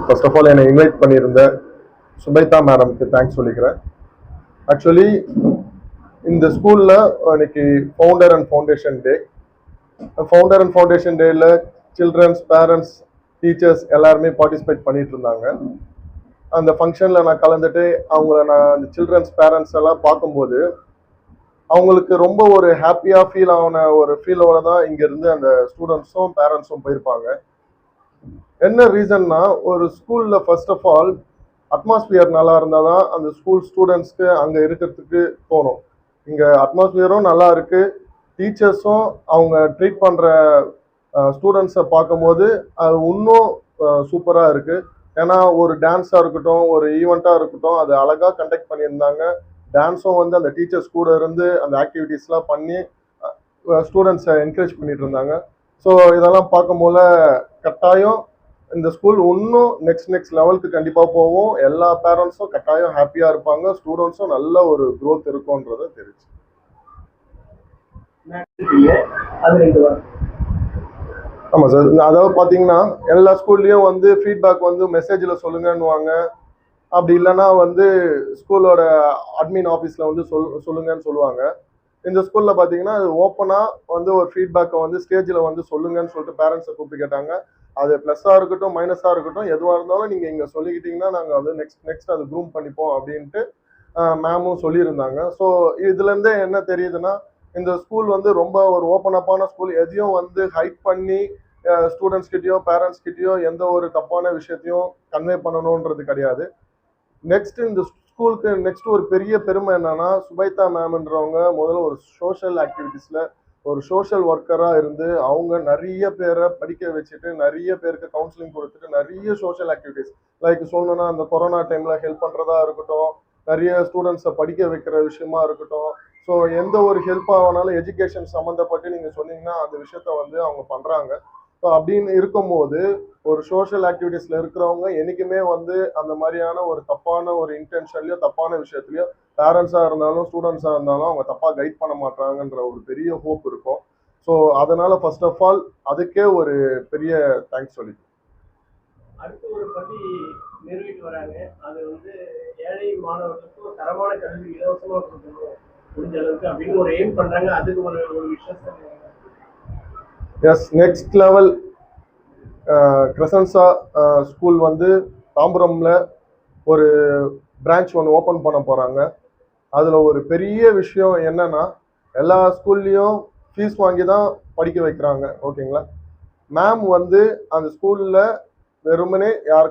First of all என்னை invite பண்ணியிருந்த சுபைதா மேடம்க்கு தேங்க்ஸ் சொல்லிக்கிறேன். ஆக்சுவலி இந்த ஸ்கூலில் இன்னைக்கு founder and foundation day. Founder and foundation டேயில் சில்ட்ரன்ஸ், பேரண்ட்ஸ், டீச்சர்ஸ் எல்லாருமே பார்ட்டிசிபேட் பண்ணிட்டு இருந்தாங்க. அந்த ஃபங்க்ஷனில் நான் கலந்துட்டு நான் அந்த சில்ட்ரன்ஸ், பேரண்ட்ஸ் எல்லாம் பார்க்கும்போது அவங்களுக்கு ரொம்ப ஒரு ஹாப்பியாக ஃபீல் ஆன ஒரு ஃபீலோட தான் இங்கேருந்து அந்த ஸ்டூடெண்ட்ஸும் பேரண்ட்ஸும் போயிருப்பாங்க. என்ன ரீசன்னா, ஒரு ஸ்கூலில் ஃபர்ஸ்ட் ஆஃப் ஆல் அட்மாஸ்பியர் நல்லா இருந்தால் தான் அந்த ஸ்கூல் ஸ்டூடெண்ட்ஸ்க்கு அங்கே இருக்கிறதுக்கு தோணும். இங்கே அட்மாஸ்பியரும் நல்லா இருக்குது, டீச்சர்ஸும் அவங்க ட்ரீட் பண்ணுற ஸ்டூடெண்ட்ஸை பார்க்கும்போது அது இன்னும் சூப்பராக இருக்குது. ஏன்னா ஒரு டான்ஸாக இருக்கட்டும், ஒரு ஈவெண்ட்டாக இருக்கட்டும், அது அழகாக கண்டக்ட் பண்ணியிருந்தாங்க. டான்ஸும் அந்த டீச்சர்ஸ் கூட இருந்து அந்த ஆக்டிவிட்டீஸ்லாம் பண்ணி ஸ்டூடெண்ட்ஸை என்கரேஜ் பண்ணிட்டு இருந்தாங்க. ஸோ இதெல்லாம் பார்க்கும்போது கட்டாயம் இந்த ஸ்கூல் இன்னும் நெக்ஸ்ட் லெவலுக்கு கண்டிப்பாக போவோம். எல்லா பேரண்ட்ஸும் கட்டாயம் ஹாப்பியாக இருப்பாங்க, ஸ்டூடெண்ட்ஸும் நல்ல ஒரு க்ரோத் இருக்கும்ன்றதை தெரிஞ்சு. ஆமாம் சார், அதாவது பார்த்தீங்கன்னா எல்லா ஸ்கூல்லையும் ஃபீட்பேக் மெசேஜில் சொல்லுங்கன்னுவாங்க. அப்படி இல்லைன்னா ஸ்கூலோட அட்மின் ஆஃபீஸில் சொல்லுங்கன்னு சொல்லுவாங்க. இந்த ஸ்கூலில் பார்த்தீங்கன்னா அது ஓப்பனாக ஒரு ஃபீட்பேக்கை ஸ்டேஜில் சொல்லுங்கன்னு சொல்லிட்டு பேரண்ட்ஸை கூப்பிட்டு கேட்டாங்க. அது ப்ளஸ்ஸாக இருக்கட்டும், மைனஸாக இருக்கட்டும், எதுவாக இருந்தாலும் நீங்கள் இங்கே சொல்லிக்கிட்டீங்கன்னா நாங்கள் நெக்ஸ்ட் அது க்ரூம் பண்ணிப்போம் அப்படின்ட்டு மேமும் சொல்லியிருந்தாங்க. ஸோ இதுலேருந்தே என்ன தெரியுதுன்னா, இந்த ஸ்கூல் ரொம்ப ஒரு ஓப்பன் அப்பான ஸ்கூல். எதையும் ஹைட் பண்ணி ஸ்டூடெண்ட்ஸ் கிட்டயோ பேரண்ட்ஸ் கிட்டயோ எந்த ஒரு தப்பான விஷயத்தையும் கன்வே பண்ணணுன்றது கிடையாது. இந்த ஸ்கூலுக்கு ஒரு பெரிய பெருமை என்னன்னா, சுபைதா மேம்ன்றவங்க முதல்ல ஒரு சோஷியல் ஆக்டிவிட்டீஸ்ல ஒரு சோஷியல் ஒர்க்கராக இருந்து அவங்க நிறைய பேரை படிக்க வச்சுட்டு, நிறைய பேருக்கு கவுன்சிலிங் கொடுத்துட்டு, நிறைய சோஷியல் ஆக்டிவிட்டீஸ் லைக் சொல்லணும்னா அந்த கொரோனா டைம்ல ஹெல்ப் பண்றதா இருக்கட்டும், நிறைய ஸ்டூடெண்ட்ஸை படிக்க வைக்கிற விஷயமா இருக்கட்டும். ஸோ எந்த ஒரு ஹெல்ப் ஆனாலும் எஜுகேஷன் சம்மந்தப்பட்டு நீங்க சொன்னீங்கன்னா அந்த விஷயத்த அவங்க பண்றாங்க. ஸோ அப்படின்னு இருக்கும்போது ஒரு சோஷியல் ஆக்டிவிட்டீஸ்ல இருக்கிறவங்க என்னைக்குமே அந்த மாதிரியான ஒரு தப்பான ஒரு இன்டென்ஷன்லயோ தப்பான விஷயத்துலயோ பேரண்ட்ஸா இருந்தாலும் ஸ்டூடெண்ட்ஸா இருந்தாலும் அவங்க தப்பா கைட் பண்ண மாட்டாங்கன்ற ஒரு பெரிய ஹோப் இருக்கும். ஸோ அதனால ஃபர்ஸ்ட் ஆஃப் ஆல் அதுக்கே ஒரு பெரிய தேங்க்ஸ் சொல்லி. அடுத்து ஒரு பள்ளி நிறுவிட்டு வராங்க. அது ஏழை மாணவர்களுக்கும் தரமான கல்வி இலவசமா கொடுக்கணும் முடிஞ்ச அளவுக்கு அப்படின்னு ஒரு எய்ம் பண்றாங்க. அதுக்கு ஒரு விஷயம் எஸ், நெக்ஸ்ட் லெவல் கிரசன்ஸா ஸ்கூல் தாம்பரம்ல ஒரு பிரான்ச் ஒன்று ஓப்பன் பண்ண போறாங்க. அதுல ஒரு பெரிய விஷயம் என்னன்னா, எல்லா ஸ்கூல்லையும் ஃபீஸ் வாங்கி தான் படிக்க வைக்கிறாங்க. ஓகேங்களா? மேம் அந்த ஸ்கூல்ல வெறுமனே யாருக்கு